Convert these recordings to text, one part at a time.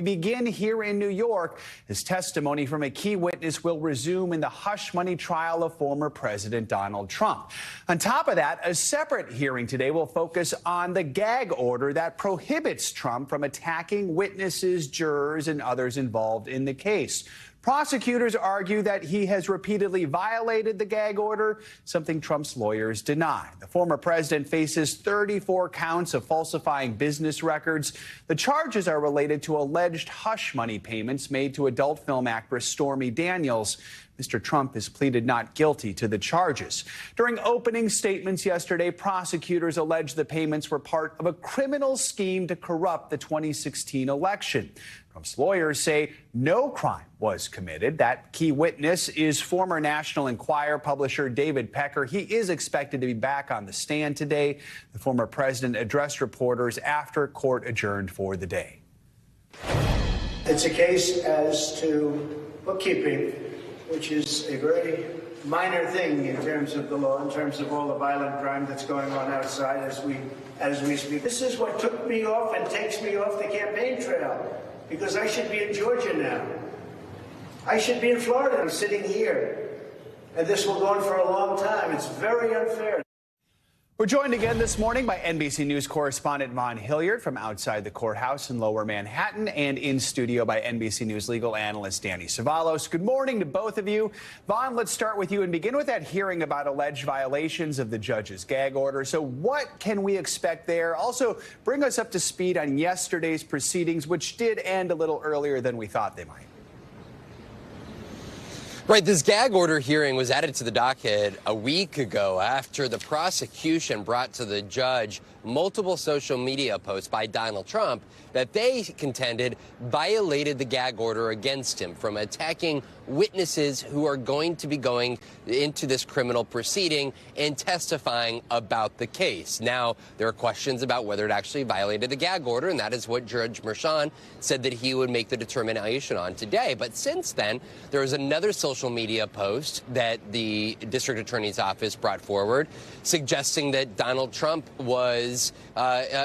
Begin here in New York as testimony from a key witness will resume in the hush money trial of former President Donald Trump. On top of that, a separate hearing today will focus on the gag order that prohibits Trump from attacking witnesses, jurors, and others involved in the case. Prosecutors argue that he has repeatedly violated the gag order, something Trump's lawyers deny. The former president faces 34 counts of falsifying business records. The charges are related to alleged hush money payments made to adult film actress Stormy Daniels. Mr. Trump has pleaded not guilty to the charges. During opening statements yesterday, prosecutors alleged the payments were part of a criminal scheme to corrupt the 2016 election. Trump's lawyers say no crime was committed. That key witness is former National Enquirer publisher David Pecker. He is expected to be back on the stand today. The former president addressed reporters after court adjourned for the day. It's a case as to bookkeeping, which is a very minor thing in terms of the law, in terms of all the violent crime that's going on outside as we speak. This is what took me off and takes me off the campaign trail, because I should be in Georgia now. I should be in Florida. I'm sitting here, and this will go on for a long time. It's very unfair. We're joined again this morning by NBC News correspondent Vaughn Hilliard from outside the courthouse in Lower Manhattan, and in studio by NBC News legal analyst Danny Savalos. Good morning to both of you. Vaughn, let's start with you and begin with that hearing about alleged violations of the judge's gag order. So what can we expect there? Also, bring us up to speed on yesterday's proceedings, which did end a little earlier than we thought they might. Right, this gag order hearing was added to the docket a week ago after the prosecution brought to the judge multiple social media posts by Donald Trump that they contended violated the gag order against him from attacking witnesses who are going to be going into this criminal proceeding and testifying about the case. Now, there are questions about whether it actually violated the gag order, and that is what Judge Merchan said that he would make the determination on today. But since then, there was another social media post that the district attorney's office brought forward suggesting that Donald Trump was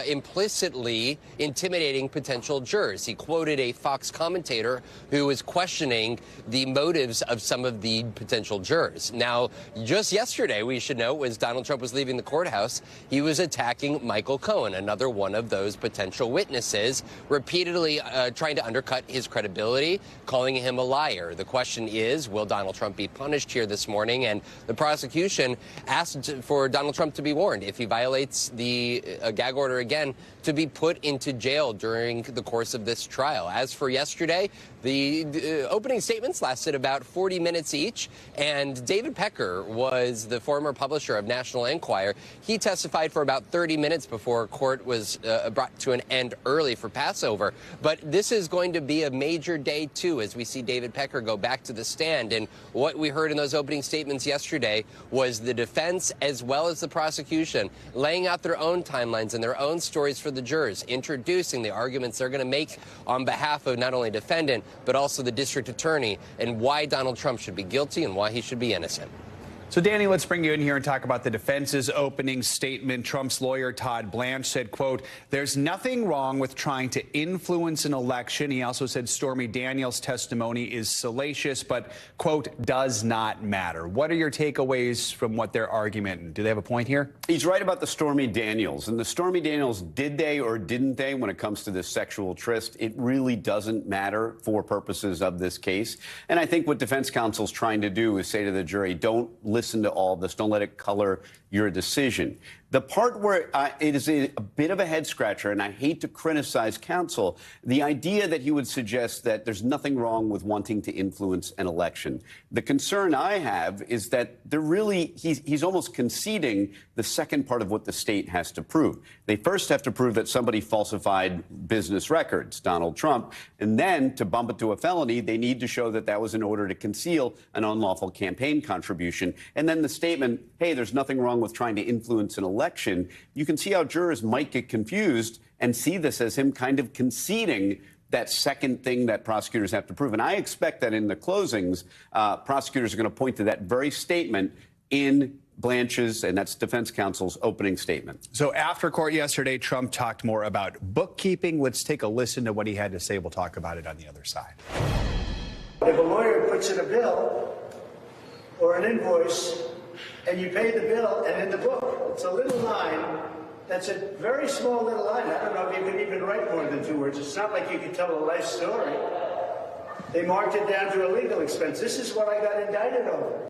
implicitly intimidating potential jurors. He quoted a Fox commentator who was questioning the motives of some of the potential jurors. Now, just yesterday, we should note, as Donald Trump was leaving the courthouse, he was attacking Michael Cohen, another one of those potential witnesses, repeatedly trying to undercut his credibility, calling him a liar. The question is, will Donald Trump be punished here this morning? And the prosecution asked for Donald Trump to be warned if he violates the gag order again, to be put into jail during the course of this trial. As for yesterday, the opening statements lasted about 40 minutes each, and David Pecker was the former publisher of National Enquirer. He testified for about 30 minutes before court was brought to an end early for Passover. But this is going to be a major day, too, as we see David Pecker go back to the stand. And what we heard in those opening statements yesterday was the defense as well as the prosecution laying out their own timelines and their own stories for the jurors, introducing the arguments they're going to make on behalf of not only defendant, but also the district attorney, and why Donald Trump should be guilty and why he should be innocent. So, Danny, let's bring you in here and talk about the defense's opening statement. Trump's lawyer, Todd Blanche, said, quote, "There's nothing wrong with trying to influence an election." He also said Stormy Daniels' testimony is salacious, but, quote, "does not matter." What are your takeaways from what their argument? Do they have a point here? He's right about the Stormy Daniels. And the Stormy Daniels, did they or didn't they when it comes to this sexual tryst? It really doesn't matter for purposes of this case. And I think what defense counsel's trying to do is say to the jury, don't listen to all this. Don't let it color your decision. The part where it is a bit of a head scratcher, and I hate to criticize counsel, the idea that he would suggest that there's nothing wrong with wanting to influence an election. The concern I have is that he's almost conceding the second part of what the state has to prove. They first have to prove that somebody falsified business records, Donald Trump, and then to bump it to a felony, they need to show that that was in order to conceal an unlawful campaign contribution. And then the statement, hey, there's nothing wrong with trying to influence an election. You can see how jurors might get confused and see this as him kind of conceding that second thing that prosecutors have to prove. And I expect that in the closings, prosecutors are going to point to that very statement in Blanche's, and that's defense counsel's opening statement. So after court yesterday, Trump talked more about bookkeeping. Let's take a listen to what he had to say. We'll talk about it on the other side. If a lawyer puts in a bill or an invoice and you pay the bill and in the book, it's a little line. That's a very small little line. I don't know if you could even write more than 2 words. It's not like you could tell a life story. They marked it down to a legal expense. This is what I got indicted over.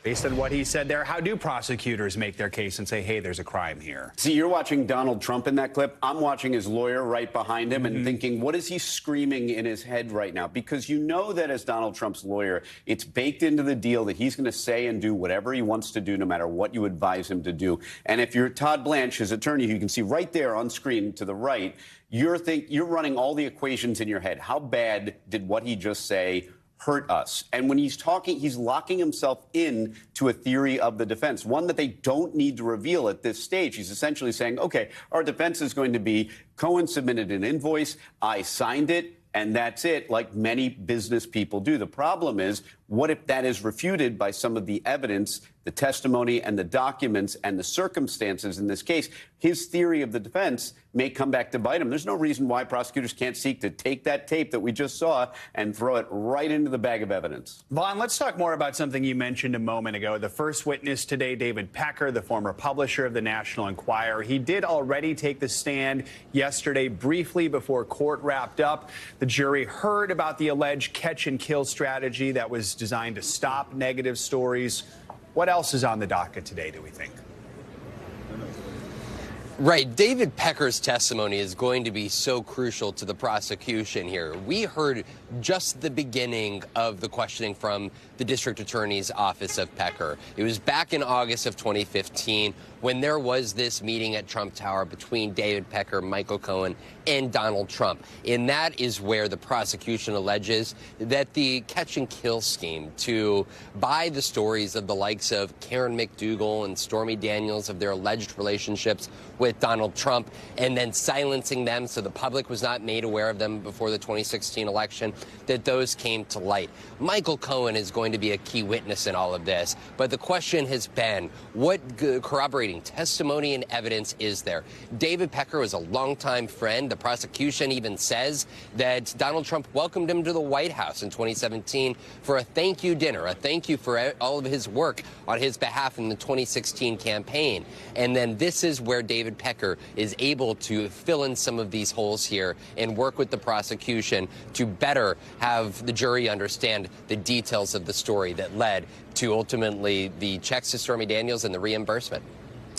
Based on what he said there, how do prosecutors make their case and say, hey, there's a crime here? See, you're watching Donald Trump in that clip. I'm watching his lawyer right behind him and thinking, what is he screaming in his head right now? Because you know that as Donald Trump's lawyer, it's baked into the deal that he's going to say and do whatever he wants to do, no matter what you advise him to do. And if you're Todd Blanche, his attorney, who you can see right there on screen to the right, you're running all the equations in your head. How bad did what he just say hurt us? And when he's talking, he's locking himself in to a theory of the defense, one that they don't need to reveal at this stage. He's essentially saying, okay, our defense is going to be Cohen submitted an invoice, I signed it, and that's it, like many business people do. The problem is, what if that is refuted by some of the evidence, the testimony and the documents and the circumstances in this case? His theory of the defense may come back to bite him. There's no reason why prosecutors can't seek to take that tape that we just saw and throw it right into the bag of evidence. Vaughn, let's talk more about something you mentioned a moment ago. The first witness today, David Pecker, the former publisher of the National Enquirer. He did already take the stand yesterday briefly before court wrapped up. The jury heard about the alleged catch-and-kill strategy that was designed to stop negative stories. What else is on the docket today, do we think? Right. David Pecker's testimony is going to be so crucial to the prosecution here. We heard just the beginning of the questioning from the district attorney's office of Pecker. It was back in August of 2015 when there was this meeting at Trump Tower between David Pecker, Michael Cohen, and Donald Trump. And that is where the prosecution alleges that the catch-and-kill scheme to buy the stories of the likes of Karen McDougal and Stormy Daniels of their alleged relationships with Donald Trump and then silencing them so the public was not made aware of them before the 2016 election, that those came to light. Michael Cohen is going to be a key witness in all of this, but the question has been, what corroborating testimony and evidence is there? David Pecker was a longtime friend. The prosecution even says that Donald Trump welcomed him to the White House in 2017 for a thank you dinner, a thank you for all of his work on his behalf in the 2016 campaign. And then this is where David Pecker is able to fill in some of these holes here and work with the prosecution to better have the jury understand the details of the story that led to ultimately the checks to Stormy Daniels and the reimbursement.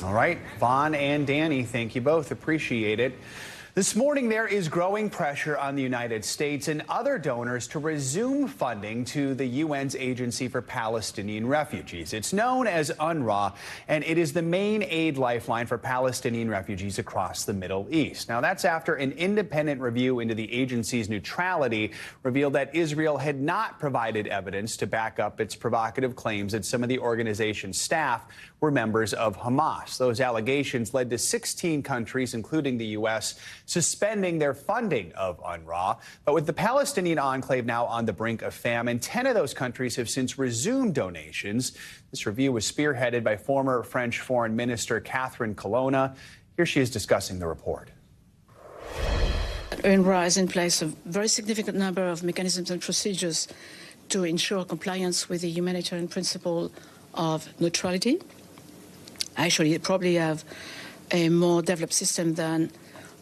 All right, Vaughn and Danny, thank you both. Appreciate it. This morning, there is growing pressure on the United States and other donors to resume funding to the UN's Agency for Palestinian Refugees. It's known as UNRWA, and it is the main aid lifeline for Palestinian refugees across the Middle East. Now, that's after an independent review into the agency's neutrality revealed that Israel had not provided evidence to back up its provocative claims that some of the organization's staff were members of Hamas. Those allegations led to 16 countries, including the U.S., suspending their funding of UNRWA. But with the Palestinian enclave now on the brink of famine, 10 of those countries have since resumed donations. This review was spearheaded by former French Foreign Minister Catherine Colonna. Here she is discussing the report. UNRWA has in place a very significant number of mechanisms and procedures to ensure compliance with the humanitarian principle of neutrality. Actually, they probably have a more developed system than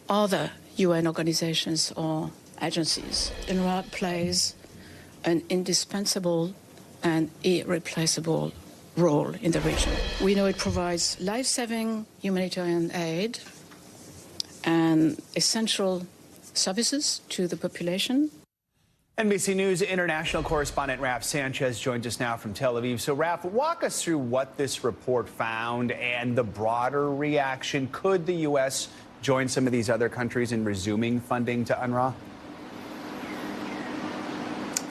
other UN organizations or agencies. UNRWA plays an indispensable and irreplaceable role in the region. We know it provides life-saving humanitarian aid and essential services to the population. NBC News international correspondent Raf Sanchez joins us now from Tel Aviv. So, Raf, walk us through what this report found and the broader reaction. Could the U.S. join some of these other countries in resuming funding to UNRWA?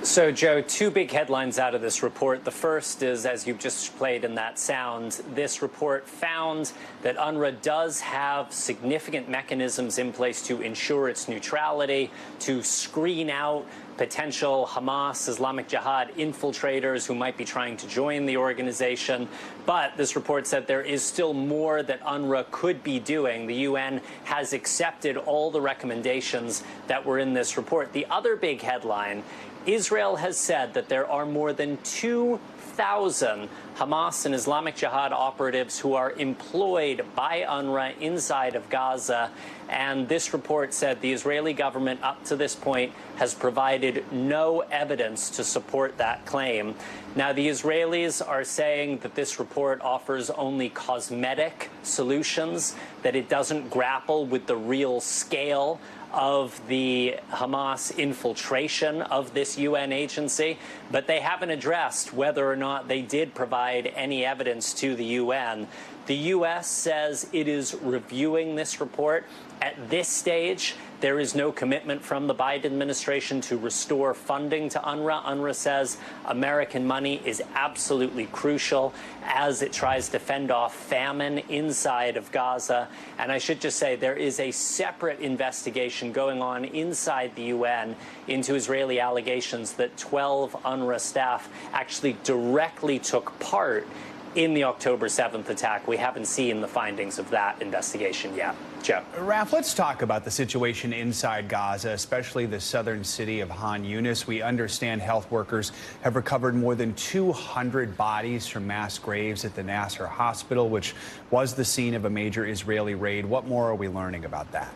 So, Joe, two big headlines out of this report. The first is, as you've just played in that sound, this report found that UNRWA does have significant mechanisms in place to ensure its neutrality, to screen out potential Hamas, Islamic Jihad infiltrators who might be trying to join the organization. But this report said there is still more that UNRWA could be doing. The UN has accepted all the recommendations that were in this report. The other big headline, Israel has said that there are more than 2,000 Hamas and Islamic Jihad operatives who are employed by UNRWA inside of Gaza. And this report said the Israeli government up to this point has provided no evidence to support that claim. Now, the Israelis are saying that this report offers only cosmetic solutions, that it doesn't grapple with the real scale of the Hamas infiltration of this UN agency, but they haven't addressed whether or not they did provide any evidence to the UN. The U.S. says it is reviewing this report. At this stage, there is no commitment from the Biden administration to restore funding to UNRWA. UNRWA says American money is absolutely crucial as it tries to fend off famine inside of Gaza. And I should just say there is a separate investigation going on inside the UN into Israeli allegations that 12 UNRWA staff actually directly took part in the October 7th attack. We haven't seen the findings of that investigation yet. Joe. Raf, let's talk about the situation inside Gaza, especially the southern city of Han Yunis. We understand health workers have recovered more than 200 bodies from mass graves at the Nasser hospital, which was the scene of a major Israeli raid. What more are we learning about that?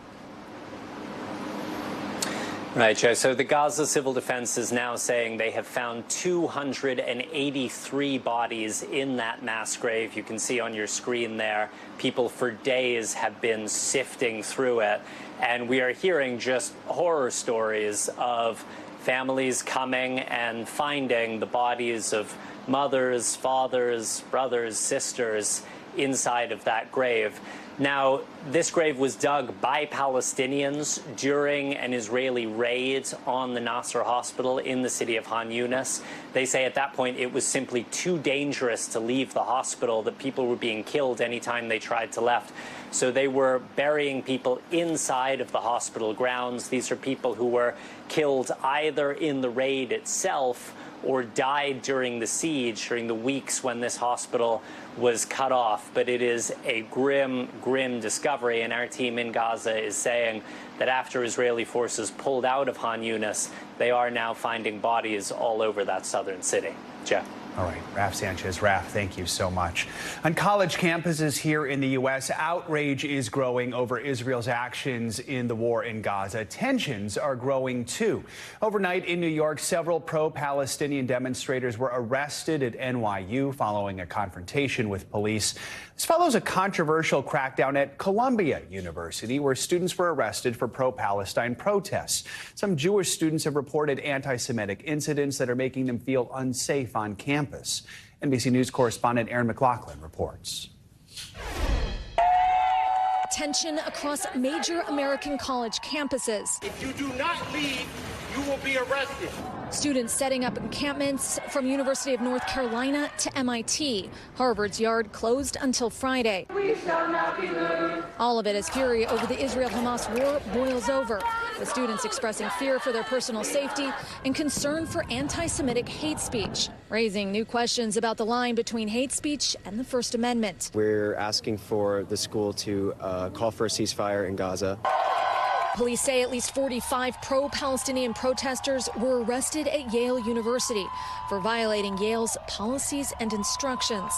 Right, Joe. So the Gaza Civil Defense is now saying they have found 283 bodies in that mass grave. You can see on your screen there, people for days have been sifting through it. And we are hearing just horror stories of families coming and finding the bodies of mothers, fathers, brothers, sisters inside of that grave. Now, this grave was dug by Palestinians during an Israeli raid on the Nasser hospital in the city of Han Yunis. They say at that point it was simply too dangerous to leave the hospital, that people were being killed anytime they tried to left. So they were burying people inside of the hospital grounds. These are people who were killed either in the raid itself or died during the siege, during the weeks when this hospital was cut off. But it is a grim, grim discovery, and our team in Gaza is saying that after Israeli forces pulled out of Han Yunis, they are now finding bodies all over that southern city. Jeff. All right, Raf Sanchez. Raf, thank you so much. On college campuses here in the U.S., outrage is growing over Israel's actions in the war in Gaza. Tensions are growing, too. Overnight in New York, several pro-Palestinian demonstrators were arrested at NYU following a confrontation with police. This follows a controversial crackdown at Columbia University, where students were arrested for pro-Palestine protests. Some Jewish students have reported anti-Semitic incidents that are making them feel unsafe on campus. NBC News correspondent Aaron McLaughlin reports. Tension across major American college campuses. If you do not leave, you will be arrested. Students setting up encampments from University of North Carolina to MIT. Harvard's yard closed until Friday. We shall not be moved. All of it as fury over the Israel-Hamas war boils over, with students expressing fear for their personal safety and concern for anti-Semitic hate speech, raising new questions about the line between hate speech and the First Amendment. We're asking for the school to call for a ceasefire in Gaza. Police say at least 45 pro-Palestinian protesters were arrested at Yale University for violating Yale's policies and instructions.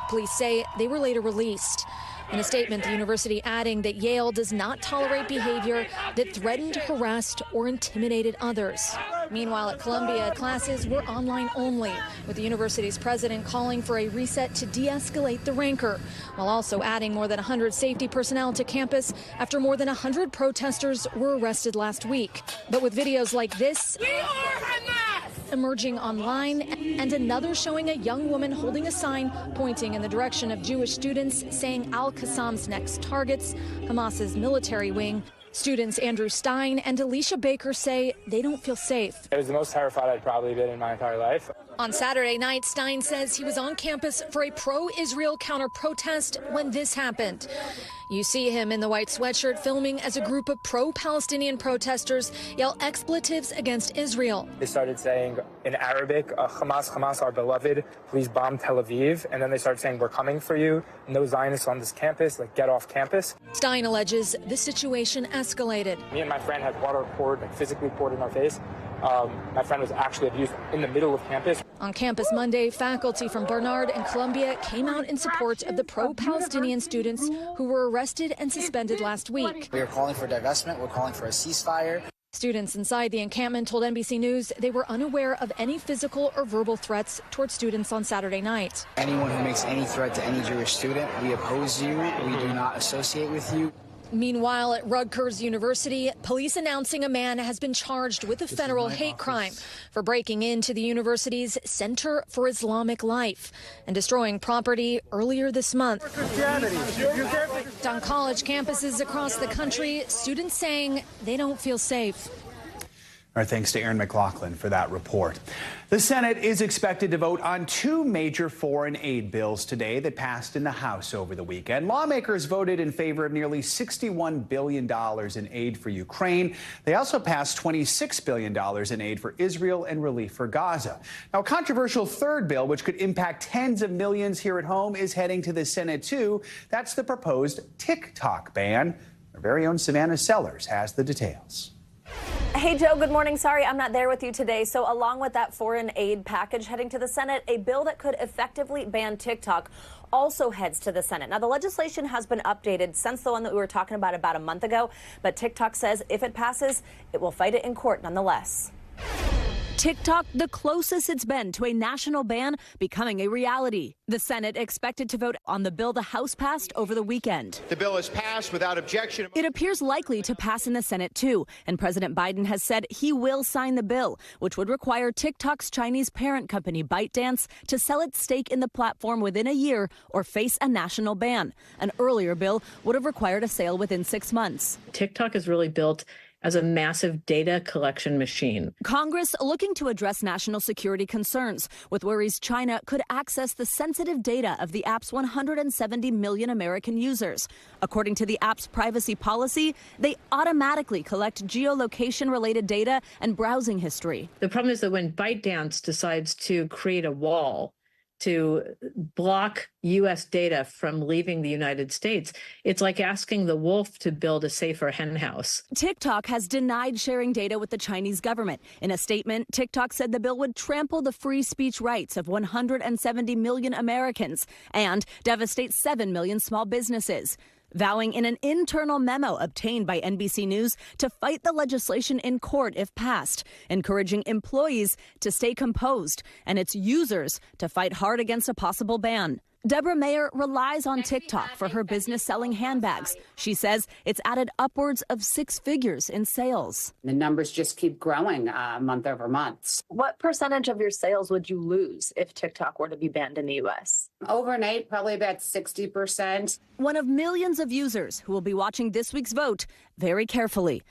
Police say they were later released. In a statement, the university adding that Yale does not tolerate behavior that threatened, harassed, or intimidated others. Meanwhile, at Columbia, classes were online only, with the university's president calling for a reset to de-escalate the rancor, while also adding more than 100 safety personnel to campus after more than 100 protesters were arrested last week. But with videos like this emerging online, and another showing a young woman holding a sign pointing in the direction of Jewish students saying Al-Qassam's next targets, Hamas's military wing, Students Andrew Stein and Alicia Baker say they don't feel safe. It was the most terrified I'd probably been in my entire life. On Saturday night, Stein says he was on campus for a pro-Israel counter-protest when this happened. You see him in the white sweatshirt filming as a group of pro-Palestinian protesters yell expletives against Israel. They started saying in Arabic, Hamas, Hamas, our beloved, please bomb Tel Aviv. And then they started saying, we're coming for you. No Zionists on this campus, like get off campus. Stein alleges the situation escalated. Me and my friend had water poured, like physically poured in our face. My friend was actually abused in the middle of campus. On campus Monday, faculty from Barnard and Columbia came out in support of the pro-Palestinian students who were arrested and suspended last week. We are calling for divestment. We're calling for a ceasefire. Students inside the encampment told NBC News they were unaware of any physical or verbal threats toward students on Saturday night. Anyone who makes any threat to any Jewish student, we oppose you. We do not associate with you. Meanwhile, at Rutgers University, police announcing a man has been charged with a federal hate crime for breaking into the university's Center for Islamic Life and destroying property earlier this month. On college campuses across the country, students saying they don't feel safe. Our thanks to Aaron McLaughlin for that report. The Senate is expected to vote on two major foreign aid bills today that passed in the House over the weekend. Lawmakers voted in favor of nearly $61 billion in aid for Ukraine. They also passed $26 billion in aid for Israel and relief for Gaza. Now, a controversial third bill, which could impact tens of millions here at home, is heading to the Senate, too. That's the proposed TikTok ban. Our very own Savannah Sellers has the details. Hey, Joe, good morning. Sorry, I'm not there with you today. So along with that foreign aid package heading to the Senate, a bill that could effectively ban TikTok also heads to the Senate. Now, the legislation has been updated since the one that we were talking about a month ago. But TikTok says if it passes, it will fight it in court nonetheless. TikTok, the closest it's been to a national ban becoming a reality. The Senate expected to vote on the bill the House passed over the weekend. The bill is passed without objection. It appears likely to pass in the Senate, too. And President Biden has said he will sign the bill, which would require TikTok's Chinese parent company, ByteDance, to sell its stake in the platform within a year or face a national ban. An earlier bill would have required a sale within 6 months. TikTok is really built as a massive data collection machine. Congress looking to address national security concerns with worries China could access the sensitive data of the app's 170 million American users. According to the app's privacy policy, they automatically collect geolocation-related data and browsing history. The problem is that when ByteDance decides to create a wall to block U.S. data from leaving the United States, it's like asking the wolf to build a safer henhouse. TikTok has denied sharing data with the Chinese government. In a statement, TikTok said the bill would trample the free speech rights of 170 million Americans and devastate 7 million small businesses, vowing in an internal memo obtained by NBC News to fight the legislation in court if passed, encouraging employees to stay composed and its users to fight hard against a possible ban. Deborah Mayer relies on TikTok for her business selling handbags. She says it's added upwards of 6 figures in sales. The numbers just keep growing month over month. What percentage of your sales would you lose if TikTok were to be banned in the U.S.? Overnight, probably about 60%. One of millions of users who will be watching this week's vote very carefully.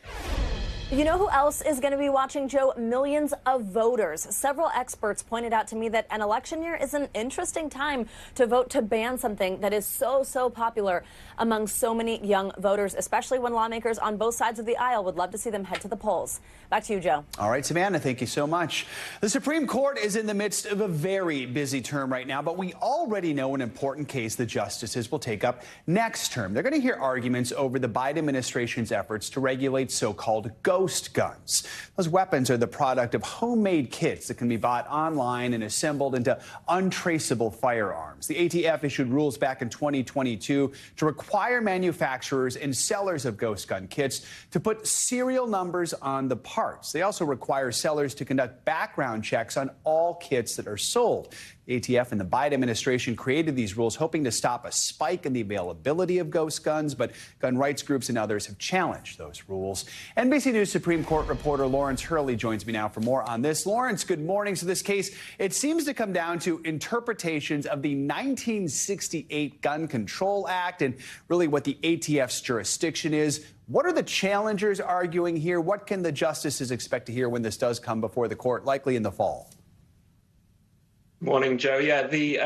You know who else is going to be watching, Joe? Millions of voters. Several experts pointed out to me that an election year is an interesting time to vote to ban something that is so popular among so many young voters, especially when lawmakers on both sides of the aisle would love to see them head to the polls. Back to you, Joe. All right, Savannah, thank you so much. The Supreme Court is in the midst of a very busy term right now, but we already know an important case the justices will take up next term. They're going to hear arguments over the Biden administration's efforts to regulate so-called ghost guns. Those weapons are the product of homemade kits that can be bought online and assembled into untraceable firearms. The ATF issued rules back in 2022 to require manufacturers and sellers of ghost gun kits to put serial numbers on the parts. They also require sellers to conduct background checks on all kits that are sold. ATF and the Biden administration created these rules hoping to stop a spike in the availability of ghost guns, but gun rights groups and others have challenged those rules. NBC News Supreme Court reporter Lawrence Hurley joins me now for more on this. Lawrence, good morning. So this case, it seems to come down to interpretations of the 1968 Gun Control Act and really what the ATF's jurisdiction is. What are the challengers arguing here? What can the justices expect to hear when this does come before the court, likely in the fall? Morning, Joe. Yeah, the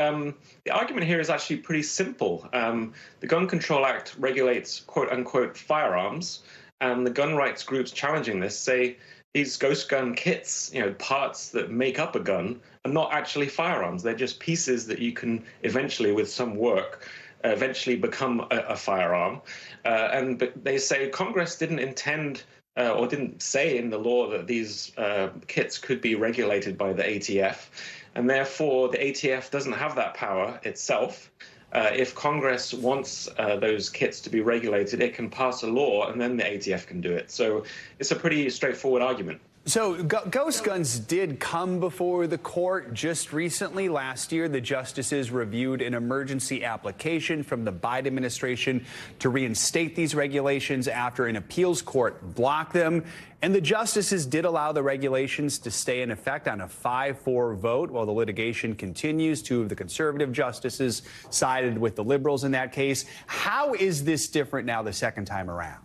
argument here is actually pretty simple. The Gun Control Act regulates quote unquote firearms, and the gun rights groups challenging this say these ghost gun kits, parts that make up a gun, are not actually firearms. They're just pieces that you can eventually, with some work, eventually become a firearm. But they say Congress didn't intend or didn't say in the law that these kits could be regulated by the ATF. And therefore, the ATF doesn't have that power itself. If Congress wants those kits to be regulated, it can pass a law and then the ATF can do it. So it's a pretty straightforward argument. So ghost guns did come before the court just recently. Last year, the justices reviewed an emergency application from the Biden administration to reinstate these regulations after an appeals court blocked them. And the justices did allow the regulations to stay in effect on a 5-4 vote while the litigation continues. Two of the conservative justices sided with the liberals in that case. How is this different now the second time around?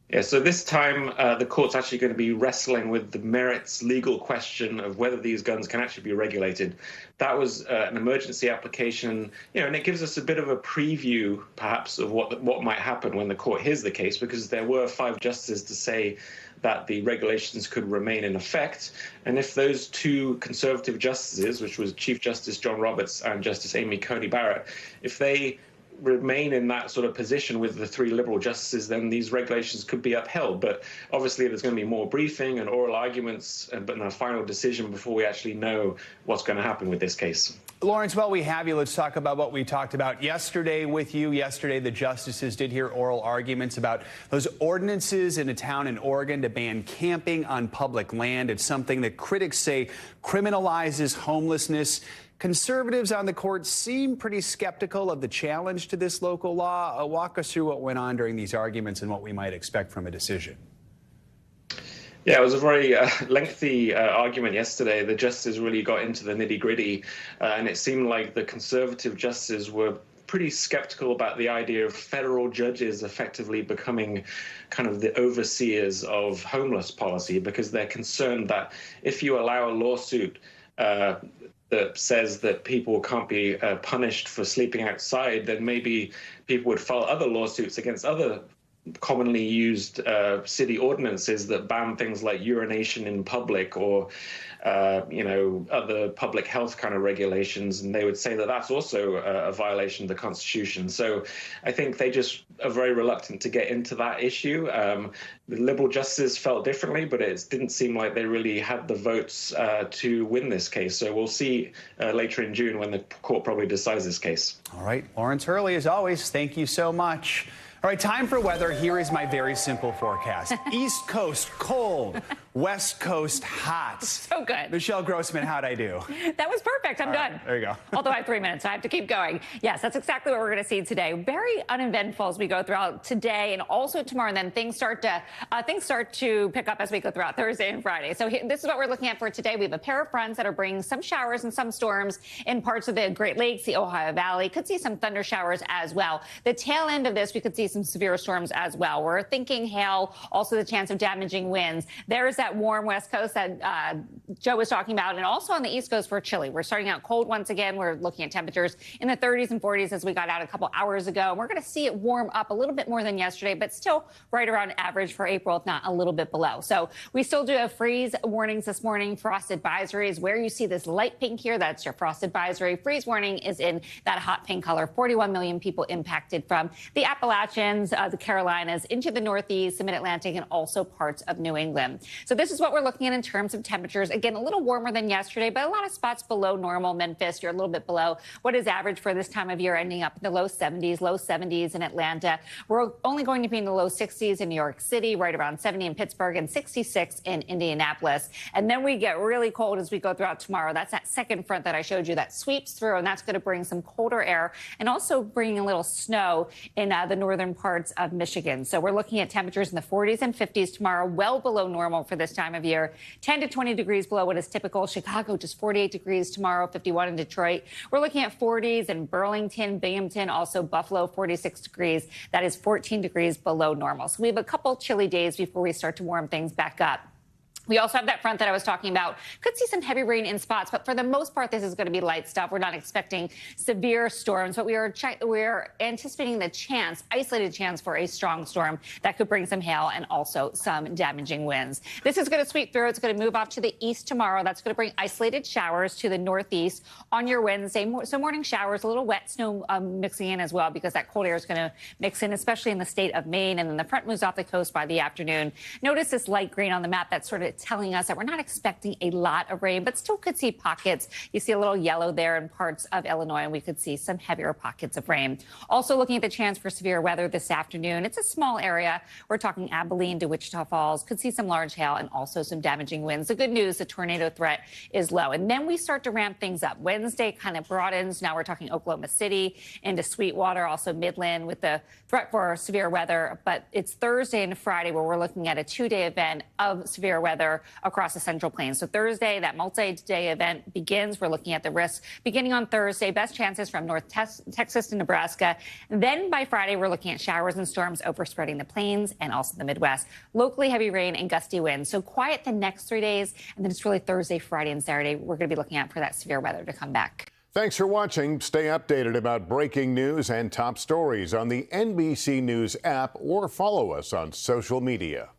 Yeah, so this time the court's actually going to be wrestling with the merits legal question of whether these guns can actually be regulated. That was an emergency application, and it gives us a bit of a preview, perhaps, of what might happen when the court hears the case, because there were 5 justices to say that the regulations could remain in effect. And if those 2 conservative justices, which was Chief Justice John Roberts and Justice Amy Coney Barrett, if they remain in that sort of position with the 3 liberal justices, then these regulations could be upheld. But obviously there's going to be more briefing and oral arguments, but a final decision before we actually know what's going to happen with this case. Lawrence, while we have you, let's talk about what we talked about yesterday with you. Yesterday, the justices did hear oral arguments about those ordinances in a town in Oregon to ban camping on public land. It's something that critics say criminalizes homelessness. Conservatives on the court seem pretty skeptical of the challenge to this local law. Walk us through what went on during these arguments and what we might expect from a decision. Yeah, it was a very lengthy argument yesterday. The justices really got into the nitty-gritty, and it seemed like the conservative justices were pretty skeptical about the idea of federal judges effectively becoming kind of the overseers of homeless policy, because they're concerned that if you allow a lawsuit that says that people can't be punished for sleeping outside, then maybe people would file other lawsuits against other commonly used city ordinances that ban things like urination in public or, other public health kind of regulations. And they would say that that's also a violation of the Constitution. So I think they just are very reluctant to get into that issue. The liberal justices felt differently, but it didn't seem like they really had the votes to win this case. So we'll see later in June when the court probably decides this case. All right. Lawrence Hurley, as always, thank you so much. All right, time for weather. Here is my very simple forecast. East Coast, cold. West Coast, hot. So good. Michelle Grossman, how'd I do? That was perfect. I'm done. There you go. Although I have 3 minutes, so I have to keep going. Yes, that's exactly what we're going to see today. Very uneventful as we go throughout today and also tomorrow. And then things start to pick up as we go throughout Thursday and Friday. So this is what we're looking at for today. We have a pair of fronts that are bringing some showers and some storms in parts of the Great Lakes, the Ohio Valley. Could see some thunder showers as well. The tail end of this, we could see some severe storms as well. We're thinking hail, also the chance of damaging winds. There's that warm West Coast that Joe was talking about, and also on the East Coast, we're chilly. We're starting out cold once again. We're looking at temperatures in the 30s and 40s as we got out a couple hours ago. And we're going to see it warm up a little bit more than yesterday, but still right around average for April, if not a little bit below. So we still do have freeze warnings this morning. Frost advisories, where you see this light pink here, that's your frost advisory. Freeze warning is in that hot pink color. 41 million people impacted from the Appalachians, the Carolinas, into the Northeast, the Mid-Atlantic, and also parts of New England. So So this is what we're looking at in terms of temperatures. Again, a little warmer than yesterday, but a lot of spots below normal. Memphis, you're a little bit below what is average for this time of year, ending up in the low 70s in Atlanta. We're only going to be in the low 60s in New York City, right around 70 in Pittsburgh, and 66 in Indianapolis. And then we get really cold as we go throughout tomorrow. That's that second front that I showed you that sweeps through, and that's going to bring some colder air and also bring a little snow in the northern parts of Michigan. So we're looking at temperatures in the 40s and 50s tomorrow, well below normal for this time of year. 10 to 20 degrees below what is typical. Chicago, just 48 degrees tomorrow, 51 in Detroit. We're looking at 40s in Burlington, Binghamton, also Buffalo, 46 degrees. That is 14 degrees below normal. So we have a couple chilly days before we start to warm things back up. We also have that front that I was talking about. Could see some heavy rain in spots, but for the most part, this is going to be light stuff. We're not expecting severe storms, but we are anticipating the isolated chance for a strong storm that could bring some hail and also some damaging winds. This is going to sweep through. It's going to move off to the east tomorrow. That's going to bring isolated showers to the northeast on your Wednesday. So morning showers, a little wet snow mixing in as well, because that cold air is going to mix in, especially in the state of Maine. And then the front moves off the coast by the afternoon. Notice this light green on the map. That's sort of telling us that we're not expecting a lot of rain, but still could see pockets. You see a little yellow there in parts of Illinois, and we could see some heavier pockets of rain. Also looking at the chance for severe weather this afternoon. It's a small area. We're talking Abilene to Wichita Falls. Could see some large hail and also some damaging winds. The good news, the tornado threat is low. And then we start to ramp things up. Wednesday kind of broadens. Now we're talking Oklahoma City into Sweetwater, also Midland with the threat for severe weather. But it's Thursday and Friday where we're looking at a two-day event of severe weather across the Central Plains. So Thursday, that multi-day event begins. We're looking at the risks beginning on Thursday. Best chances from North Texas to Nebraska. Then by Friday, we're looking at showers and storms overspreading the plains and also the Midwest. Locally heavy rain and gusty winds. So quiet the next 3 days. And then it's really Thursday, Friday, and Saturday we're going to be looking at for that severe weather to come back. Thanks for watching. Stay updated about breaking news and top stories on the NBC News app or follow us on social media.